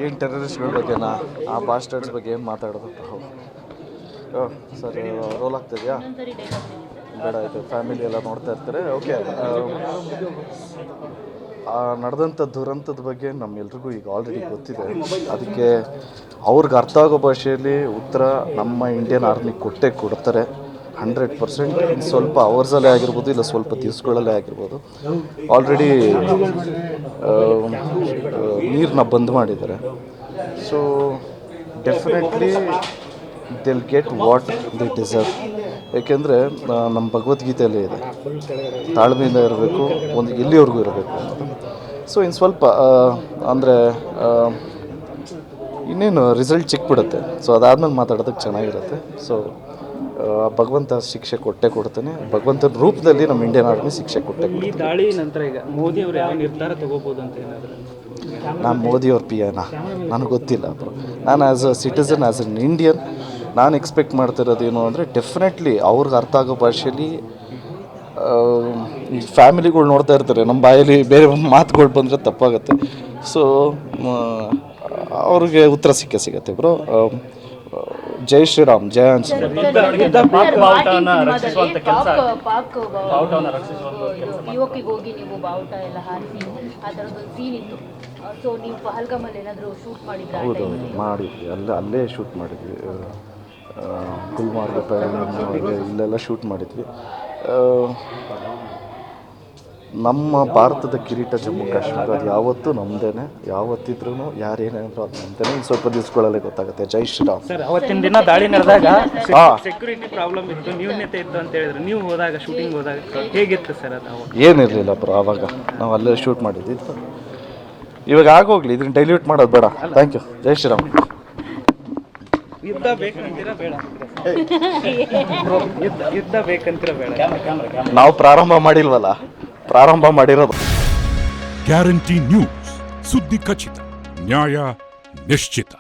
ಏನು ಟೆರರಿಸ್ಟ್ಗಳ ಬಗ್ಗೆನಾ, ಆ ಬಾಸ್ಟರ್ಡ್ಸ್ ಬಗ್ಗೆ ಏನು ಮಾತಾಡೋದು? ಸರಿ, ರೋಲ್ ಆಗ್ತಿದೆಯಾ? ಬೇಡ, ಆಯಿತು. ಫ್ಯಾಮಿಲಿ ಎಲ್ಲ ನೋಡ್ತಾ ಇರ್ತಾರೆ. ಓಕೆ, ನಡೆದಂಥ ದುರಂತದ ಬಗ್ಗೆ ನಮ್ಮೆಲ್ರಿಗೂ ಈಗ ಆಲ್ರೆಡಿ ಗೊತ್ತಿದೆ. ಅದಕ್ಕೆ ಅವ್ರಿಗೆ ಅರ್ಥ ಆಗೋ ಭಾಷೆಯಲ್ಲಿ ಉತ್ತರ ನಮ್ಮ ಇಂಡಿಯನ್ ಆರ್ಮಿ ಕೊಡ್ತಾರೆ 100%. ಇನ್ನು ಸ್ವಲ್ಪ ಅವರ್ಸಲ್ಲೇ ಆಗಿರ್ಬೋದು, ಇಲ್ಲ ಸ್ವಲ್ಪ ದಿವಸಗಳಲ್ಲೇ ಆಗಿರ್ಬೋದು. ಆಲ್ರೆಡಿ ನೀರನ್ನ ಬಂದ್ ಮಾಡಿದ್ದಾರೆ. So definitely they'll get what they deserve. ಏಕೆಂದರೆ ನಮ್ಮ ಭಗವದ್ಗೀತೆಯಲ್ಲೇ ಇದೆ, ತಾಳ್ಮೆಯಿಂದ ಇರಬೇಕು, ಒಂದು ಎಲ್ಲಿವರೆಗೂ ಇರಬೇಕು ಅನ್ನೋದು. ಸೊ ಇನ್ನು ಸ್ವಲ್ಪ ಅಂದರೆ ಇನ್ನೇನು ರಿಸಲ್ಟ್ ಸಿಕ್ಬಿಡುತ್ತೆ. ಸೊ ಅದಾದಮೇಲೆ ಮಾತಾಡೋದಕ್ಕೆ ಚೆನ್ನಾಗಿರುತ್ತೆ. ಸೊ ಭಗವಂತ ಶಿಕ್ಷೆ ಕೊಡ್ತಾನೆ. ಭಗವಂತನ ರೂಪದಲ್ಲಿ ನಮ್ಮ ಇಂಡಿಯನ್ ಆರ್ಮಿ ಶಿಕ್ಷೆ ಕೊಡ್ತಾರೆ. ಈ ದಾಳಿ ನಂತರ ಈಗ ಮೋದಿ ಅವರು ಯಾವ ನಿರ್ಧಾರ ತಗೋಬೋದು ಅಂತ ಏನಾದರೂ? ನಾನು ಮೋದಿಯವ್ರ ಪಿಯನ ನನಗೆ ಗೊತ್ತಿಲ್ಲ ಬ್ರೋ. ನಾನು as a citizen, as an Indian, ನಾನು ಎಕ್ಸ್ಪೆಕ್ಟ್ ಮಾಡ್ತಿರೋದೇನು ಅಂದರೆ ಡೆಫಿನೆಟ್ಲಿ ಅವ್ರಿಗೆ ಅರ್ಥ ಆಗೋ ಭಾಷೆಯಲ್ಲಿ ಈ ಫ್ಯಾಮಿಲಿಗಳು ನೋಡ್ತಾ ಇರ್ತಾರೆ, ನಮ್ಮ ಬಾಯಲ್ಲಿ ಬೇರೆ ಮಾತುಗಳು ಬಂದರೆ ತಪ್ಪಾಗುತ್ತೆ. ಸೊ ಅವ್ರಿಗೆ ಉತ್ತರ ಸಿಗುತ್ತೆ ಬ್ರೋ. ಜೈ ಶ್ರೀರಾಮ್, ಜಯ ಆಂಜನೇಯ. ಹೋಗಿ ನೀವು ಬಾವುಟ ಎಲ್ಲ ಹಾರಿಸಿ ಆ ಥರದ್ದೊಂದು ಸೀನ್ ಇತ್ತು. ಸೊ ನೀವು ಪಹಲ್ಗಾಮಲ್ಲಿ ಏನಾದರೂ ಶೂಟ್ ಮಾಡಿದ್ರೆ? ಹೌದು, ಮಾಡಿದ್ವಿ. ಅಲ್ಲೇ ಶೂಟ್ ಮಾಡಿದ್ವಿ. ಗುಲ್ಮಾರ್ಗ, ಇಲ್ಲೆಲ್ಲ ಶೂಟ್ ಮಾಡಿದ್ವಿ. ನಮ್ಮ ಭಾರತದ ಕಿರೀಟ ಜಮ್ಮು ಕಾಶ್ಮೀರ, ಅದು ಯಾವತ್ತೂ ನಮ್ಮದೇನೆ. ಯಾವತ್ತಿದ್ರೂ ಯಾರೇನಾದರೂ ಅದು ನಮ್ಮದೇನೆ. ಇನ್ನು ಸ್ವಲ್ಪ ದಿವಸಗಳಲ್ಲೇ ಗೊತ್ತಾಗುತ್ತೆ. ಜೈ ಶ್ರೀರಾಮ್. ಸರ್, ಅವತ್ತಿನ ದಿನ ದಾಳಿ ನಡೆದಾಗ ಸೆಕ್ಯೂರಿಟಿ ಪ್ರಾಬ್ಲಮ್ ಇತ್ತು, ನ್ಯೂನ್ಯತೆ ಇತ್ತು ಅಂತ ಹೇಳಿದ್ರು. ನೀವು ಹೋದಾಗ, ಶೂಟಿಂಗ್ ಹೋದಾಗ ಹೇಗಿತ್ತು ಸರ್ ಅದು? ಏನಿರಲಿಲ್ಲ ಬ್ರೋ, ಆವಾಗ ನಾವು ಅಲ್ಲೇ ಶೂಟ್ ಮಾಡಿದ್ವಿ. ಇವಾಗ ಆಗೋಗ್ಲಿ, ಇದನ್ನ ಡೈಲ್ಯೂಟ್ ಮಾಡೋದು ಬೇಡ. Thank you. ಜೈ ಶ್ರೀರಾಮ್. ಯುದ್ಧ ಬೇಕಂತೀರಾ ಬೇಡ? ಯುದ್ಧ ಬೇಕಂತೀರಾ ಬೇಡ? ನಾವು ಪ್ರಾರಂಭ ಮಾಡಿಲ್ವಲ್ಲ, ಪ್ರಾರಂಭ ಮಾಡಿರೋದು. ಗ್ಯಾರಂಟಿ ನ್ಯೂಸ್, ಸುದ್ದಿ ಖಚಿತ, ನ್ಯಾಯ ನಿಶ್ಚಿತ.